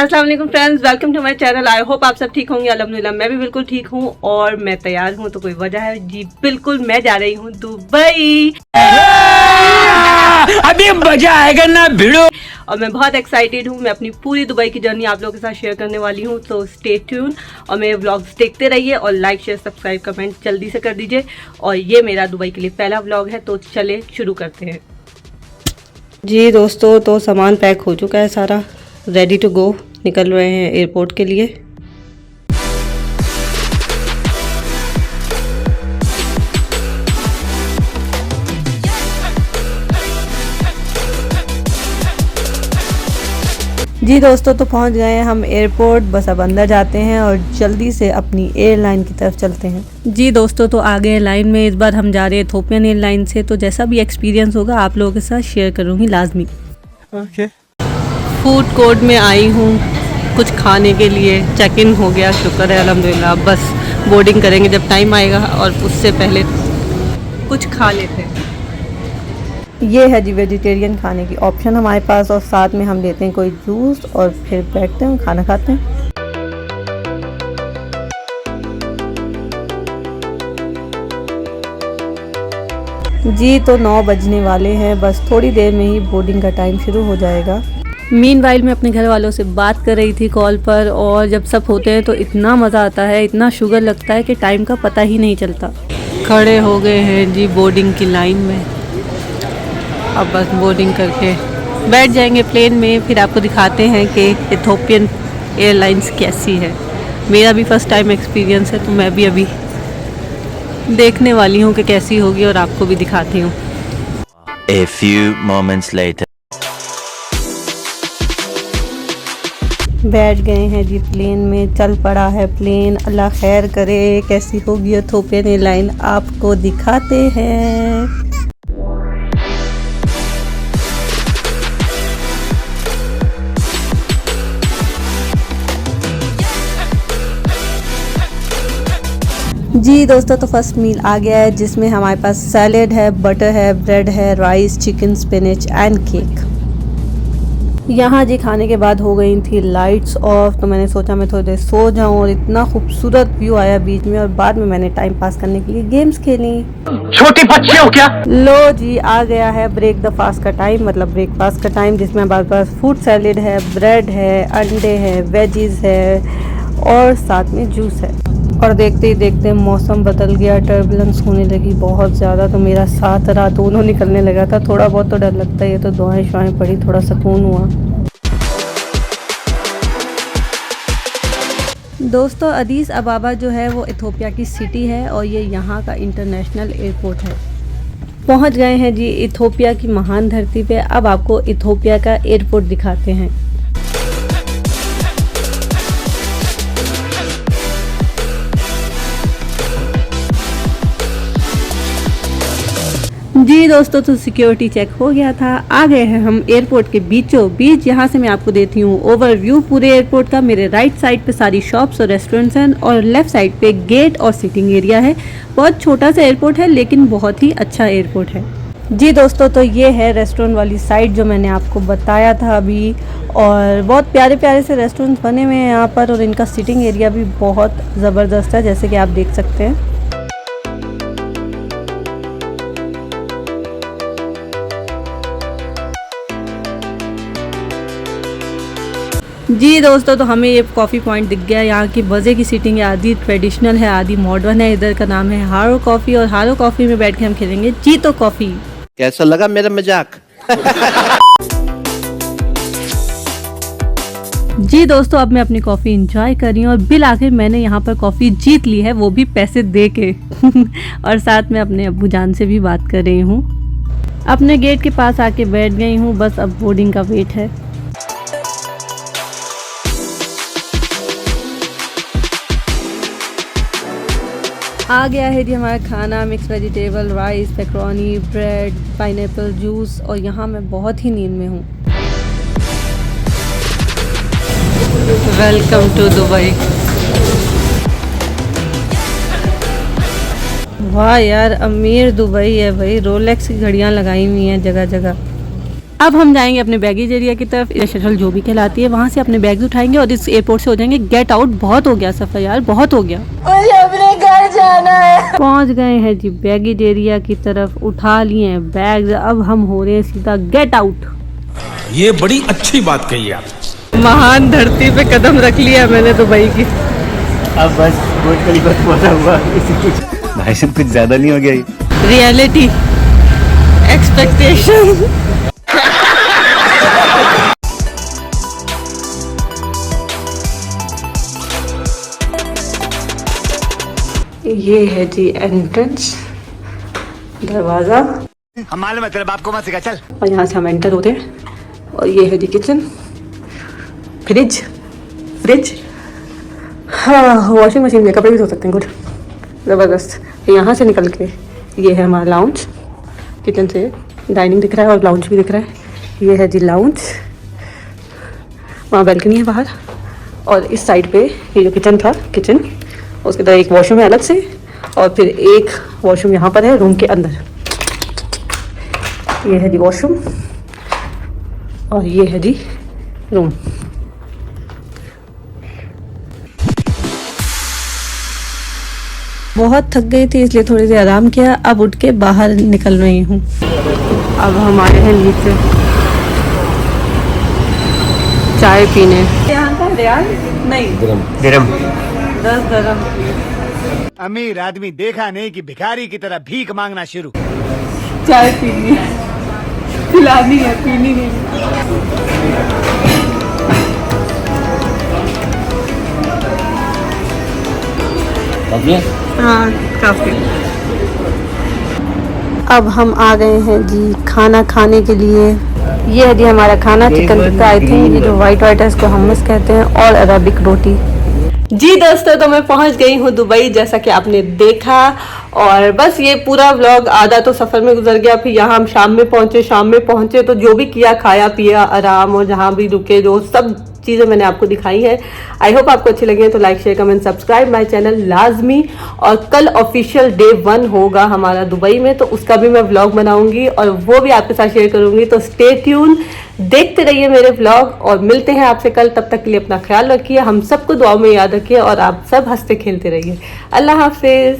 अस्सलाम वालेकुम friends, welcome to my channel. I hope आप सब ठीक होंगे। अल्हम्दुलिल्लाह मैं भी बिल्कुल ठीक हूँ और मैं तैयार हूँ। तो कोई वजह है? जी बिल्कुल, मैं जा रही हूँ दुबई। अभी मजा आएगा ना भिड़ो। और मैं बहुत एक्साइटेड हूँ। मैं अपनी पूरी दुबई की जर्नी आप लोगों के साथ शेयर करने वाली हूँ। तो स्टे ट्यून और मेरे व्लॉग्स देखते रहिए और लाइक शेयर सब्सक्राइब कमेंट जल्दी से कर दीजिए। और ये मेरा दुबई के लिए पहला व्लॉग है, तो चले शुरू करते हैं। जी दोस्तों, तो सामान पैक हो चुका है सारा, रेडी टू गो। निकल रहे हैं एयरपोर्ट के लिए। जी दोस्तों, तो पहुंच गए हैं हम एयरपोर्ट। बस अब अंदर जाते हैं और जल्दी से अपनी एयरलाइन की तरफ चलते हैं। जी दोस्तों, तो आ गए लाइन में। इस बार हम जा रहे हैं इथोपियन एयरलाइन से। तो जैसा भी एक्सपीरियंस होगा आप लोगों के साथ शेयर करूँगी लाजमी। ओके। फूड कोर्ट में आई हूँ कुछ खाने के लिए। चेक इन हो गया, शुक्र है अल्हम्दुलिल्लाह। बस बोर्डिंग करेंगे जब टाइम आएगा और उससे पहले कुछ खा लेते हैं। ये है जी वेजिटेरियन खाने की ऑप्शन हमारे पास, और साथ में हम लेते हैं कोई जूस और फिर बैठते हैं खाना खाते हैं। जी तो 9 बजने वाले हैं, बस थोड़ी देर में ही बोर्डिंग का टाइम शुरू हो जाएगा। मीनवाइल मैं अपने घर वालों से बात कर रही थी कॉल पर, और जब सब होते हैं तो इतना मज़ा आता है, इतना शुगर लगता है कि टाइम का पता ही नहीं चलता। खड़े हो गए हैं जी बोर्डिंग की लाइन में। अब बस बोर्डिंग करके बैठ जाएंगे प्लेन में। फिर आपको दिखाते हैं कि इथोपियन एयरलाइंस कैसी है। मेरा भी फर्स्ट टाइम एक्सपीरियंस है, तो मैं भी अभी देखने वाली हूँ कि कैसी होगी और आपको भी दिखाती हूँ। A few moments later. बैठ गए हैं जी प्लेन में, चल पड़ा है प्लेन। अल्लाह खैर करे, कैसी होगी इथोपियन एयरलाइन आपको दिखाते हैं। जी दोस्तों, तो फर्स्ट मील आ गया है, जिसमें हमारे पास सैलेड है, बटर है, ब्रेड है, rice, chicken, spinach and cake. यहाँ जी खाने के बाद हो गई थी लाइट्स ऑफ, तो मैंने सोचा मैं थोड़ी देर सो जाऊँ। और इतना खूबसूरत व्यू आया बीच में, और बाद में मैंने टाइम पास करने के लिए गेम्स खेली। छोटी बच्ची हो क्या? लो जी, आ गया है ब्रेक द फास्ट का टाइम, मतलब ब्रेकफास्ट का टाइम, जिसमें हमारे पास फ्रूट सैलेड है, ब्रेड है, अंडे है, वेजीज है और साथ में जूस है। और देखते ही देखते मौसम बदल गया, टर्बुलेंस होने लगी बहुत ज़्यादा। तो मेरा साथ रात दोनों निकलने लगा था। थोड़ा बहुत तो डर लगता है, तो दुआएं शुआएं पड़ी, थोड़ा सुकून हुआ। दोस्तों, अदीस अबाबा जो है वो इथोपिया की सिटी है, और ये यहाँ का इंटरनेशनल एयरपोर्ट है। पहुँच गए हैं जी इथोपिया की महान धरती पे। अब आपको इथोपिया का एयरपोर्ट दिखाते हैं। जी दोस्तों, तो सिक्योरिटी चेक हो गया था। आ गए हैं हम एयरपोर्ट के बीचों बीच। यहाँ से मैं आपको देती हूँ ओवरव्यू पूरे एयरपोर्ट का। मेरे राइट साइड पे सारी शॉप्स और रेस्टोरेंट्स हैं, और लेफ्ट साइड पे गेट और सिटिंग एरिया है। बहुत छोटा सा एयरपोर्ट है, लेकिन बहुत ही अच्छा एयरपोर्ट है। जी दोस्तों, तो ये है रेस्टोरेंट वाली साइड जो मैंने आपको बताया था अभी। और बहुत प्यारे प्यारे से रेस्टोरेंट्स बने हुए हैं यहाँ पर, और इनका सिटिंग एरिया भी बहुत ज़बरदस्त है, जैसे कि आप देख सकते हैं। जी दोस्तों, तो हमें ये कॉफ़ी पॉइंट दिख गया। यहाँ की मज़े की सीटिंग है, आधी ट्रेडिशनल है, आधी मॉडर्न है। इधर का नाम है हारो कॉफ़ी, और हारो कॉफ़ी में बैठ के हम खेलेंगे जी तो कॉफ़ी। कैसा लगा मेरा मजाक? जी दोस्तों, अब मैं अपनी कॉफ़ी इंजॉय कर रही हूँ, और बिल आखिर मैंने यहाँ पर कॉफ़ी जीत ली है, वो भी पैसे दे के। और साथ में अपने अब्बू जान से भी बात कर रही हूँ। अपने गेट के पास आके बैठ गई हूँ, बस अब बोर्डिंग का वेट है। आ गया है जी हमारा खाना, mix vegetable, rice, pepperoni, bread, pineapple juice, और यहाँ मैं बहुत ही नींद में हूँ। Welcome to Dubai. वाह यार, अमीर दुबई है भाई। रोलेक्स की घड़ियाँ लगाई हुई हैं जगह जगह। अब हम जाएंगे अपने बैगेज एरिया की तरफ, शटल जो भी कहलाती है, वहाँ से अपने बैग्स उठाएंगे और इस एयरपोर्ट से हो जाएंगे गेट आउट। बहुत हो गया सफ़र यार, बहुत हो गया, मुझे अपने घर जाना है। पहुँच गए हैं जी बैगेज एरिया की तरफ, उठा लिए हैं बैग्स, अब हम हो रहे हैं सीधा गेट आउट। ये बड़ी अच्छी बात कही आप। महान धरती पे कदम रख लिया मैंने दुबई की। अब बस बुर्ज खलीफा पहुंचा हुआ, भाई साहब कुछ ज्यादा नहीं हो गया? Reality, expectation. ये है जी एंट्रेंस, दरवाजा। हमारे मतलब आपको मत सिखा, चल। और यहाँ से हम एंटर होते हैं। और ये है जी किचन, फ्रिज, हाँ वॉशिंग मशीन में कपड़े भी धो सकते हैं, गुड, ज़बरदस्त। यहाँ से निकल के ये है हमारा लाउंज, किचन से डाइनिंग दिख रहा है और लाउंज भी दिख रहा है। ये है जी लाउंज, वहाँ बैल्कनी है बाहर। और इस साइड पे ये जो किचन था, किचन, उसके अंदर एक वॉशरूम है अलग से, और फिर एक वॉशरूम यहाँ पर है रूम के अंदर। ये है जी वॉशरूम और ये है जी रूम। बहुत थक गई थी इसलिए थोड़ी देर आराम किया, अब उठ के बाहर निकल रही हूँ। अब हम आए हैं नीचे चाय पीने। यहाँ का रियाल नहीं, दिरहम। 10 दिरहम। अमीर आदमी देखा नहीं कि भिखारी की तरह भीख मांगना शुरू। चाय पीनी है, पिलानी है, पीनी नहीं। हाँ काफी। अब हम आ गए हैं जी खाना खाने के लिए। ये है जी हमारा खाना, चिकन टिक्का, आई थिंक ये जो वाइट है इसको हमस कहते हैं, और अरबिक रोटी। जी दोस्तों, तो मैं पहुंच गई हूँ दुबई, जैसा कि आपने देखा। और बस ये पूरा व्लॉग आधा तो सफ़र में गुजर गया, फिर यहाँ हम शाम में पहुंचे तो जो भी किया, खाया पिया, आराम, और जहाँ भी रुके, जो सब चीज़ें मैंने आपको दिखाई है। आई होप आपको अच्छी लगी है, तो like share comment subscribe my channel लाजमी। और कल ऑफिशियल डे 1 होगा हमारा दुबई में, तो उसका भी मैं व्लॉग बनाऊंगी और वो भी आपके साथ शेयर करूंगी। तो स्टे ट्यून, देखते रहिए मेरे व्लॉग, और मिलते हैं आपसे कल। तब तक के लिए अपना ख्याल रखिए, हम सबको दुआओं में याद रखिए, और आप सब हंसते खेलते रहिए। अल्लाह हाफिज।